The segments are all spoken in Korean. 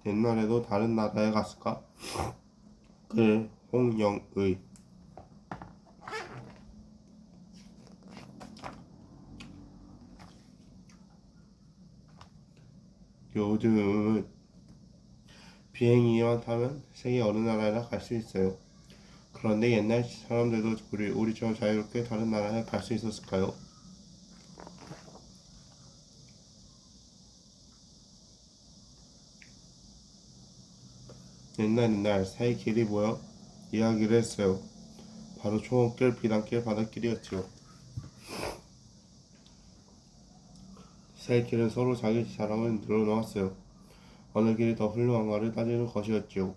옛날에도 다른 나라에 갔을까? 글 홍영의. 요즘은 비행기만 타면 세계 어느 나라나 갈 수 있어요. 그런데 옛날 사람들도 우리처럼 자유롭게 다른 나라에 갈 수 있었을까요? 옛날 사이 길이 모여 이야기를 했어요. 바로 초원길, 비단길, 바닷길이었지요. 사이길은 서로 자기 자랑을 늘어놓았어요. 어느 길이 더 훌륭한가를 따지는 것이었지요.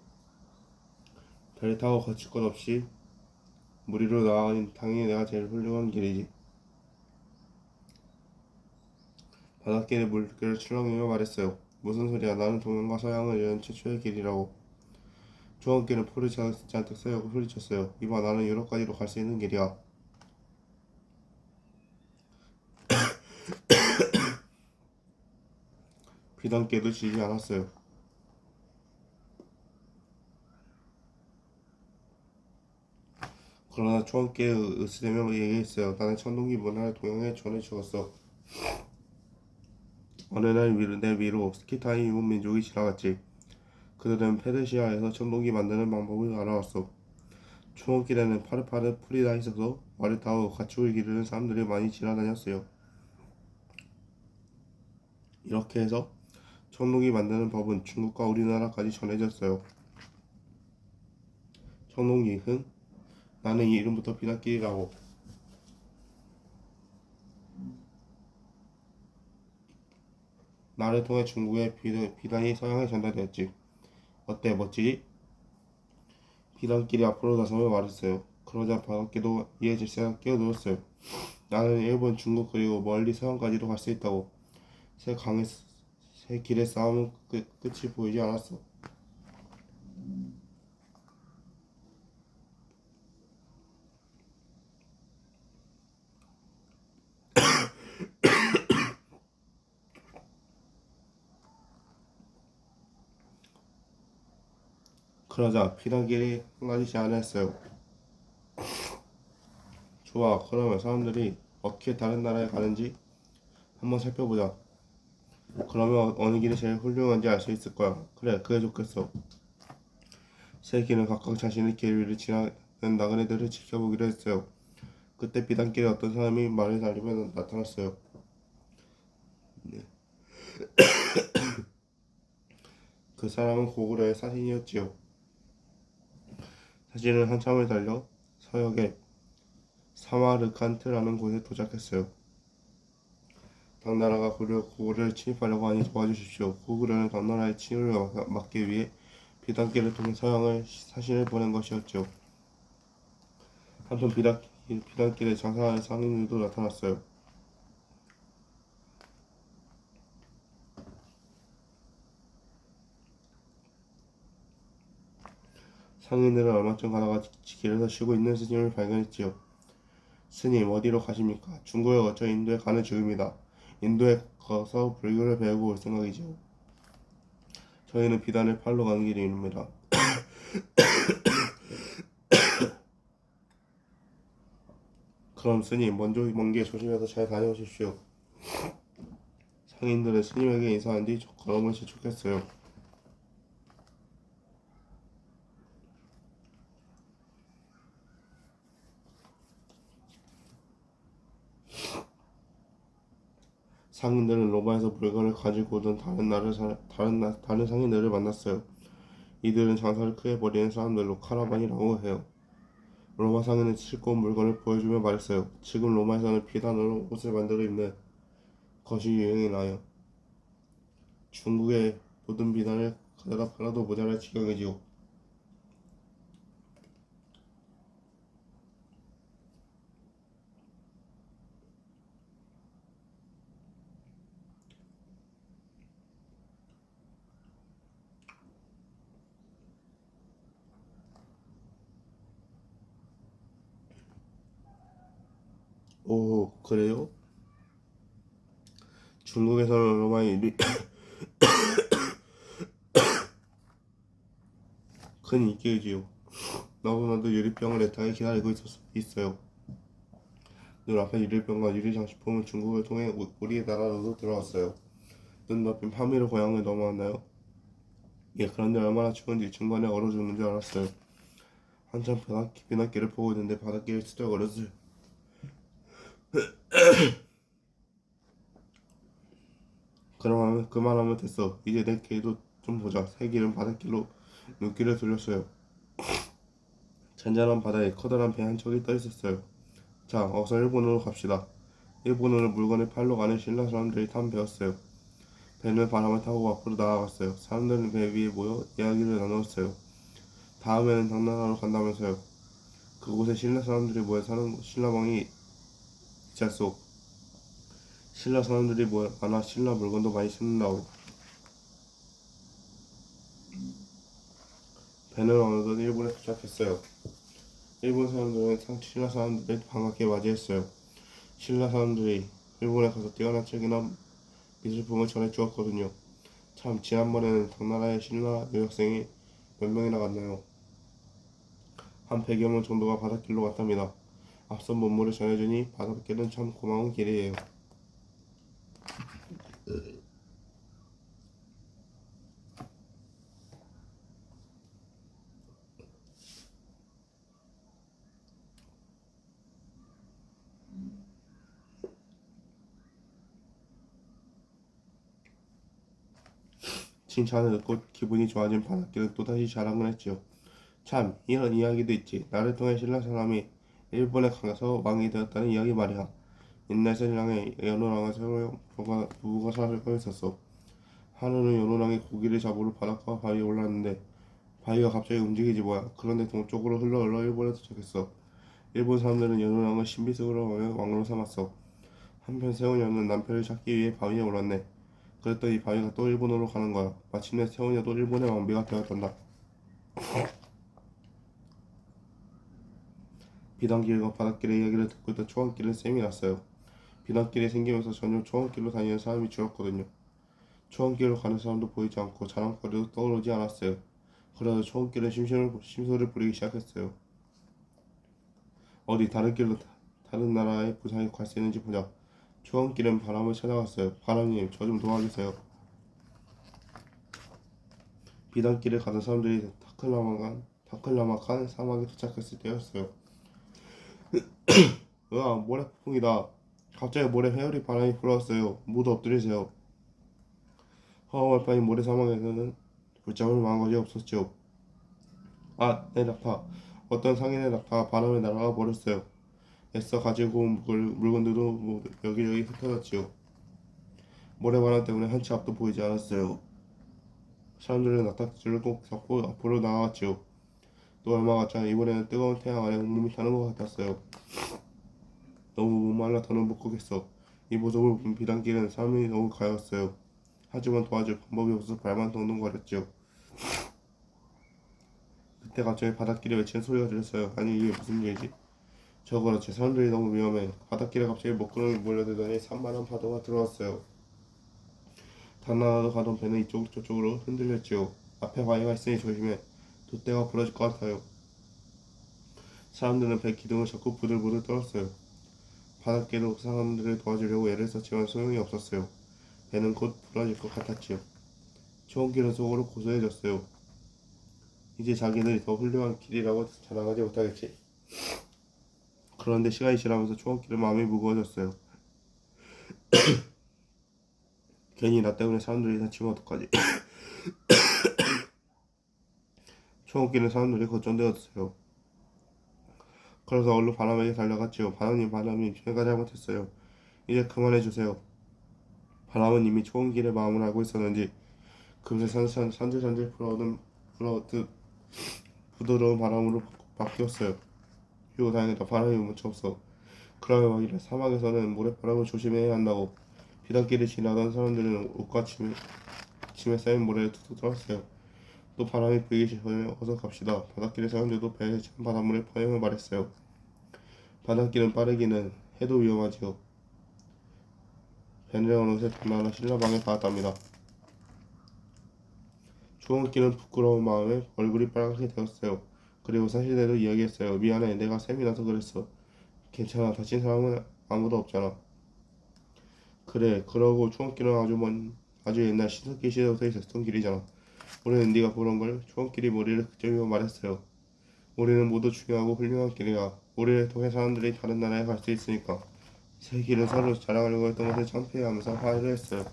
배를 타고 거칠 것 없이 무리로 나아가니 당연히 내가 제일 훌륭한 길이지. 바닷길의 물결을 출렁이며 말했어요. 무슨 소리야? 나는 동양과 서양을 이은 최초의 길이라고. 초원길은 풀이 잔뜩 쌓여고 소리쳤어요. 이봐, 나는 유럽까지도 갈 수 있는 길이야. 비단길도 지지 않았어요. 그러나 초원길에 으스대며 얘기했어요. 나는 천동기 문화를 동양에 전해 주었어. 어느 날 내 위로 스키 타는 일본 민족이 지나갔지. 그들은 페르시아에서 천동기 만드는 방법을 알아왔어. 초원길에는 파릇파릇 풀이 다 있어서 말을 타고 가축을 기르는 사람들이 많이 지나다녔어요. 이렇게 해서 청동기 만드는 법은 중국과 우리나라까지 전해졌어요. 청동기 흥? 나는 이 이름부터 비단길이라고. 나를 통해 중국의 비단이 서양에 전달되었지. 어때, 멋지지? 비단길이 앞으로 나서며 말했어요. 그러자 바닷길도 이에 질세가 끼어들었어요. 나는 일본, 중국 그리고 멀리 서양까지도 갈 수 있다고. 새 길의 싸움은 끝이 보이지 않았어. 그러자 비단길이 한 가지 제안을 했어요. 좋아, 그러면 사람들이 어떻게 다른 나라에 가는지 한번 살펴보자. 그러면 어느 길이 제일 훌륭한지 알 수 있을 거야. 그래, 그게 좋겠어. 세 길은 각각 자신의 길 위를 지나는 나그네들을 지켜보기로 했어요. 그때 비단길에 어떤 사람이 말을 달리며 나타났어요. 그 사람은 고구려의 사신이었지요. 사신은 한참을 달려 서역의 사마르칸트라는 곳에 도착했어요. 당나라가 고구려를 침입하려고 하니 도와주십시오. 고구려는 당나라의 침입을 막기 위해 비단길을 통해 서양을 사신을 보낸 것이었죠. 한편 비단길에 장사하는 상인들도 나타났어요. 상인들은 얼마 전 가다가 길에서 쉬고 있는 스님을 발견했지요. 스님, 어디로 가십니까? 중국에 거쳐 인도에 가는 중입니다. 인도에 가서 불교를 배우고 올 생각이지요. 저희는 비단을 팔러 가는 길입니다. 그럼 스님, 먼 길 조심해서 잘 다녀오십시오. 상인들은 스님에게 인사한 뒤 걸음을 재촉했어요. 상인들은 로마에서 물건을 가지고 오던 다른 상인들을 만났어요. 이들은 장사를 크게 벌이는 사람들로 카라반이라고 해요. 로마 상인은 싣고 온 물건을 보여주며 말했어요. 지금 로마에서는 비단으로 옷을 만들어 입는 것이 유행이나요. 중국의 모든 비단을 가져다 팔아도 모자랄 지경이지요. 오, 그래요? 중국에서는 로마의 큰 인기이지요. 너무나도 유리병을 애타게 기다리고 있어요. 눈앞에 유리병과 유리장식품은 중국을 통해 우리나라로도 들어왔어요. 눈높인 파미르 고향을 넘어왔나요? 예, 그런데 얼마나 추운지 중간에 얼어 죽는 줄 알았어요. 한참 비낮길을 보고 있는데 바닷길이 스쳐버렸어요. 그만하면 됐어. 이제 내 길도 좀 보자. 새 길은 바닷길로 눈길을 돌렸어요. 잔잔한 바다에 커다란 배 한 척이 떠 있었어요. 자, 어서 일본으로 갑시다. 일본으로 물건을 팔러 가는 신라 사람들이 탄 배였어요. 배는 바람을 타고 앞으로 나아갔어요. 사람들은 배 위에 모여 이야기를 나누었어요. 다음에는 당나라로 간다면서요. 그곳에 신라 사람들이 모여 사는 신라방이 짤속. 신라 사람들이 모여 많아 신라 물건도 많이 싣는다고. 배는 어느덧 일본에 도착했어요. 일본 사람들은 신라 사람들을 반갑게 맞이했어요. 신라 사람들이 일본에 가서 뛰어난 책이나 미술품을 전해 주었거든요. 참, 지난번에는 당나라의 신라 유학생이 몇 명이나 갔나요? 한 100여 명 정도가 바닷길로 갔답니다. 앞선 문물을 전해주니 바닷길은 참 고마운 길이에요. 칭찬을 듣고 기분이 좋아진 바닷길은 또다시 자랑을 했지요. 참, 이런 이야기도 있지. 나를 통해 신라 사람이 일본에 가서 왕이 되었다는 이야기 말이야. 옛날 신랑에 연호랑을 세워 부부가 살고 있었어. 하루는 연호랑이 고기를 잡으러 바닷가 바위에 올랐는데 바위가 갑자기 움직이지 뭐야. 그런데 동쪽으로 흘러 일본에 도착했어. 일본 사람들은 연호랑을 신비스러워 왕으로 삼았어. 한편 세훈녀는 남편을 찾기 위해 바위에 올랐네. 그랬더니 바위가 또 일본으로 가는 거야. 마침내 세훈녀도 일본의 왕비가 되었단다. 비단길과 바닷길의 이야기를 듣고 있던 초원길은 쌤이 났어요. 비단길이 생기면서 전혀 초원길로 다니는 사람이 줄었거든요. 초원길로 가는 사람도 보이지 않고 자랑거리도 떠오르지 않았어요. 그래서 초원길은 심소를 부리기 시작했어요. 어디 다른 나라의 부상이 갈 수 있는지 보자. 초원길은 바람을 찾아갔어요. 바람님, 저 좀 도와주세요. 비단길을 가던 사람들이 다클라막한 사막에 도착했을 때였어요. 으아, 모래폭풍이다. 갑자기 모래 회오리 바람이 불어왔어요. 모두 엎드리세요. 허허벌 판인 모래사막에서는 붙잡을 만한 것이 없었죠. 아, 내 낙타. 어떤 상인의 낙타가 바람에 날아가 버렸어요. 애써 가지고 온 물건들도 여기저기 흩어졌지요. 모래바람 때문에 한치 앞도 보이지 않았어요. 사람들은 낙타줄을 꼭 잡고 앞으로 나아갔지요. 또 얼마 갔지 않아 이번에는 뜨거운 태양 아래 온몸이 타는 것 같았어요. 너무 목말라 더는 못 걷겠어. 이 모습을 본 비단길은 삶이 너무 가였어요. 하지만 도와줄 방법이 없어서 발만 동동거렸지요. 그때 갑자기 바닷길에 외치는 소리가 들렸어요. 아니, 이게 무슨 일이지? 그렇지. 사람들이 너무 위험해. 바닷길에 갑자기 먹구름이 몰려들더니 산만한 파도가 들어왔어요. 당나라로 가던 배는 이쪽 저쪽으로 흔들렸지요. 앞에 바위가 있으니 조심해. 돛대가 부러질 것 같아요. 사람들은 배 기둥을 잡고 부들부들 떨었어요. 바닷길로 사람들을 도와주려고 애를 썼지만 소용이 없었어요. 배는 곧 부러질 것 같았지요. 초원길은 속으로 고소해졌어요. 이제 자기들이 더 훌륭한 길이라고 자랑하지 못하겠지. 그런데 시간이 지나면서 초원길은 마음이 무거워졌어요. 괜히 나 때문에 사람들이 다치면 어떡하지? 초원길은 사람들이 걱정되었어요. 그래서 얼른 바람에게 달려갔지요. 바람님, 제가 잘못했어요. 이제 그만해주세요. 바람은 이미 초원길의 마음을 알고 있었는지 금세 산들산들 불어듯 부드러운 바람으로 바뀌었어요. 휴, 다행이다. 바람이 멈췄어. 그러면 막이래. 사막에서는 모래바람을 조심해야 한다고. 비단길을 지나던 사람들은 옷과 짐에 쌓인 모래를 툭툭 털었어요. 또 바람이 불기 전에 어서 갑시다. 바닷길의 사람들도 배에 찬 바닷물에 포용을 말했어요. 바닷길은 빠르기는 해도 위험하지요. 벤은 어느새 동나라 신라방에 닿았답니다. 초원길은 부끄러운 마음에 얼굴이 빨갛게 되었어요. 그리고 사실대로 이야기했어요. 미안해, 내가 셈이 나서 그랬어. 괜찮아, 다친 사람은 아무도 없잖아. 그래, 그러고 초원길은 아주 옛날 신석기 시대부터 있었던 길이잖아. 우리는 네가 보던 걸 초원길이 머리를 끄적이고 말했어요. 우리는 모두 중요하고 훌륭한 길이야. 우리를 통해 사람들이 다른 나라에 갈 수 있으니까. 새 길은 서로 자랑하려고 했던 것을 창피해하면서 화해를 했어요.